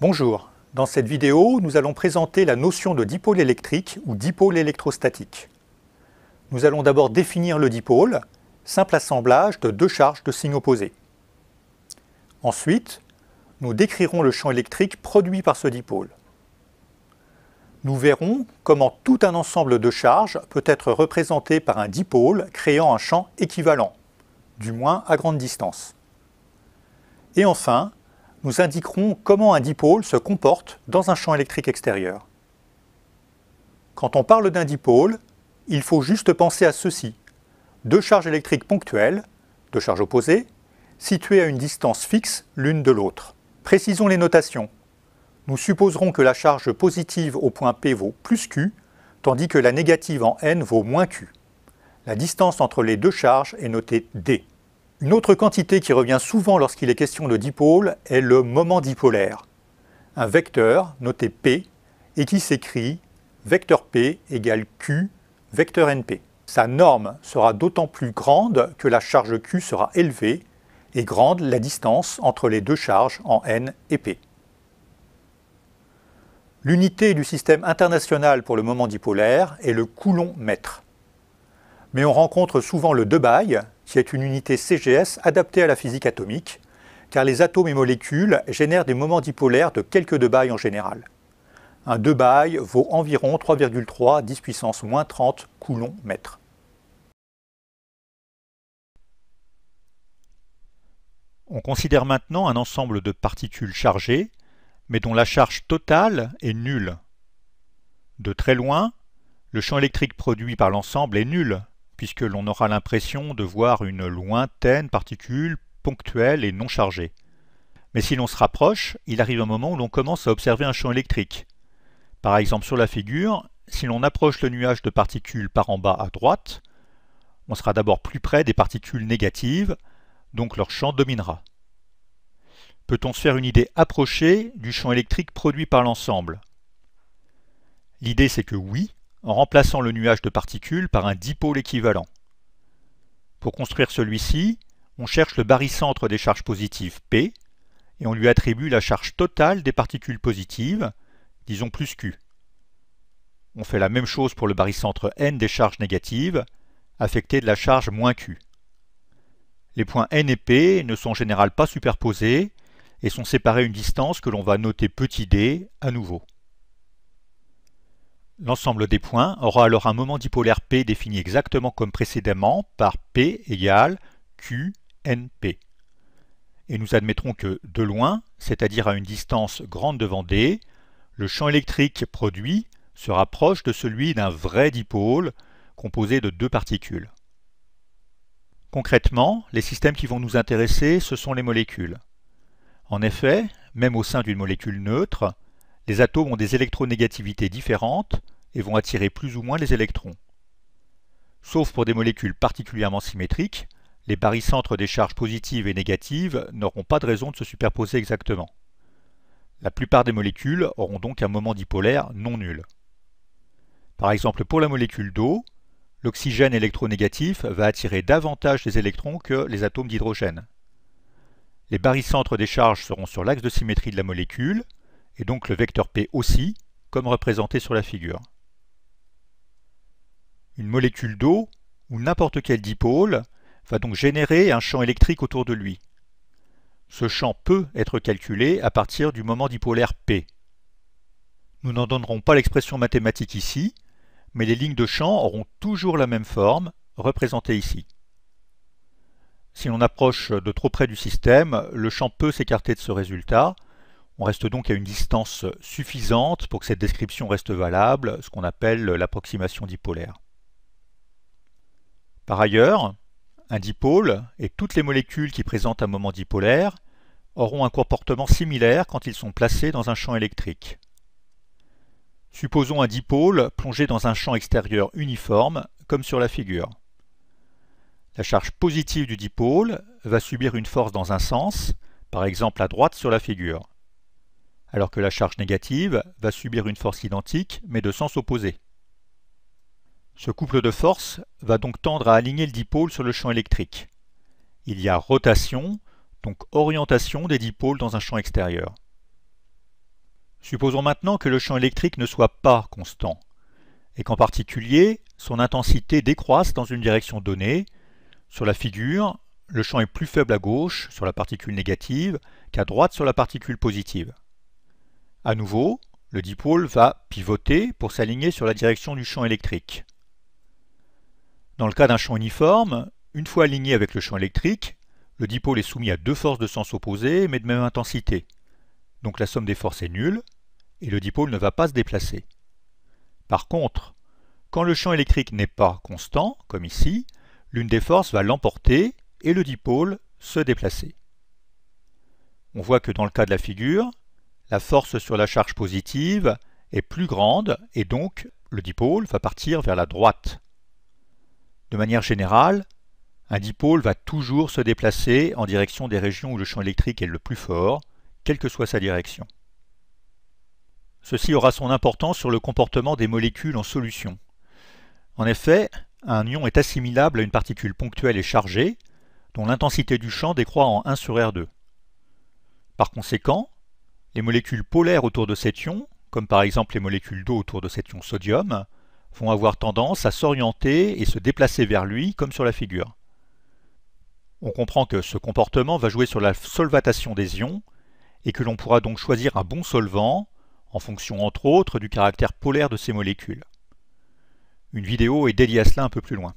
Bonjour, dans cette vidéo, nous allons présenter la notion de dipôle électrique ou dipôle électrostatique. Nous allons d'abord définir le dipôle, simple assemblage de deux charges de signes opposés. Ensuite, nous décrirons le champ électrique produit par ce dipôle. Nous verrons comment tout un ensemble de charges peut être représenté par un dipôle créant un champ équivalent, du moins à grande distance. Et enfin, nous indiquerons comment un dipôle se comporte dans un champ électrique extérieur. Quand on parle d'un dipôle, il faut juste penser à ceci. Deux charges électriques ponctuelles, deux charges opposées, situées à une distance fixe l'une de l'autre. Précisons les notations. Nous supposerons que la charge positive au point P vaut plus Q, tandis que la négative en N vaut moins Q. La distance entre les deux charges est notée D. Une autre quantité qui revient souvent lorsqu'il est question de dipôle est le moment dipolaire. Un vecteur, noté P, et qui s'écrit vecteur P égale Q, vecteur NP. Sa norme sera d'autant plus grande que la charge Q sera élevée, et grande la distance entre les deux charges en N et P. L'unité du système international pour le moment dipolaire est le coulomb-mètre. Mais on rencontre souvent le Debye, qui est une unité CGS adaptée à la physique atomique, car les atomes et molécules génèrent des moments dipolaires de quelques Debye en général. Un Debye vaut environ 3,3 10 puissance moins 30 coulomb-mètre. On considère maintenant un ensemble de particules chargées, mais dont la charge totale est nulle. De très loin, le champ électrique produit par l'ensemble est nul, puisque l'on aura l'impression de voir une lointaine particule ponctuelle et non chargée. Mais si l'on se rapproche, il arrive un moment où l'on commence à observer un champ électrique. Par exemple sur la figure, si l'on approche le nuage de particules par en bas à droite, on sera d'abord plus près des particules négatives, donc leur champ dominera. Peut-on se faire une idée approchée du champ électrique produit par l'ensemble? L'idée c'est que oui, en remplaçant le nuage de particules par un dipôle équivalent. Pour construire celui-ci, on cherche le barycentre des charges positives P, et on lui attribue la charge totale des particules positives, disons plus Q. On fait la même chose pour le barycentre N des charges négatives, affecté de la charge moins Q. Les points N et P ne sont en général pas superposés, et sont séparés à une distance que l'on va noter petit d à nouveau. L'ensemble des points aura alors un moment dipolaire P défini exactement comme précédemment par P égale Q NP. Et nous admettrons que de loin, c'est-à-dire à une distance grande devant D, le champ électrique produit se rapproche de celui d'un vrai dipôle composé de deux particules. Concrètement, les systèmes qui vont nous intéresser, ce sont les molécules. En effet, même au sein d'une molécule neutre, les atomes ont des électronégativités différentes et vont attirer plus ou moins les électrons. Sauf pour des molécules particulièrement symétriques, les barycentres des charges positives et négatives n'auront pas de raison de se superposer exactement. La plupart des molécules auront donc un moment dipolaire non nul. Par exemple, pour la molécule d'eau, l'oxygène électronégatif va attirer davantage les électrons que les atomes d'hydrogène. Les barycentres des charges seront sur l'axe de symétrie de la molécule, et donc le vecteur P aussi, comme représenté sur la figure. Une molécule d'eau, ou n'importe quel dipôle, va donc générer un champ électrique autour de lui. Ce champ peut être calculé à partir du moment dipolaire P. Nous n'en donnerons pas l'expression mathématique ici, mais les lignes de champ auront toujours la même forme, représentée ici. Si l'on approche de trop près du système, le champ peut s'écarter de ce résultat. On reste donc à une distance suffisante pour que cette description reste valable, ce qu'on appelle l'approximation dipolaire. Par ailleurs, un dipôle et toutes les molécules qui présentent un moment dipolaire auront un comportement similaire quand ils sont placés dans un champ électrique. Supposons un dipôle plongé dans un champ extérieur uniforme, comme sur la figure. La charge positive du dipôle va subir une force dans un sens, par exemple à droite sur la figure, alors que la charge négative va subir une force identique, mais de sens opposé. Ce couple de forces va donc tendre à aligner le dipôle sur le champ électrique. Il y a rotation, donc orientation des dipôles dans un champ extérieur. Supposons maintenant que le champ électrique ne soit pas constant, et qu'en particulier, son intensité décroisse dans une direction donnée. Sur la figure, le champ est plus faible à gauche, sur la particule négative, qu'à droite sur la particule positive. À nouveau, le dipôle va pivoter pour s'aligner sur la direction du champ électrique. Dans le cas d'un champ uniforme, une fois aligné avec le champ électrique, le dipôle est soumis à deux forces de sens opposées mais de même intensité. Donc la somme des forces est nulle et le dipôle ne va pas se déplacer. Par contre, quand le champ électrique n'est pas constant, comme ici, l'une des forces va l'emporter et le dipôle se déplacer. On voit que dans le cas de la figure, la force sur la charge positive est plus grande et donc le dipôle va partir vers la droite. De manière générale, un dipôle va toujours se déplacer en direction des régions où le champ électrique est le plus fort, quelle que soit sa direction. Ceci aura son importance sur le comportement des molécules en solution. En effet, un ion est assimilable à une particule ponctuelle et chargée, dont l'intensité du champ décroît en 1 sur R2. Par conséquent, les molécules polaires autour de cet ion, comme par exemple les molécules d'eau autour de cet ion sodium, vont avoir tendance à s'orienter et se déplacer vers lui, comme sur la figure. On comprend que ce comportement va jouer sur la solvatation des ions, et que l'on pourra donc choisir un bon solvant, en fonction entre autres du caractère polaire de ces molécules. Une vidéo est dédiée à cela un peu plus loin.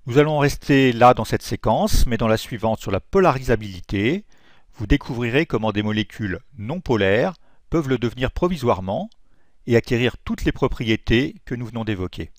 Nous allons rester là dans cette séquence, mais dans la suivante sur la polarisabilité, vous découvrirez comment des molécules non polaires peuvent le devenir provisoirement et acquérir toutes les propriétés que nous venons d'évoquer.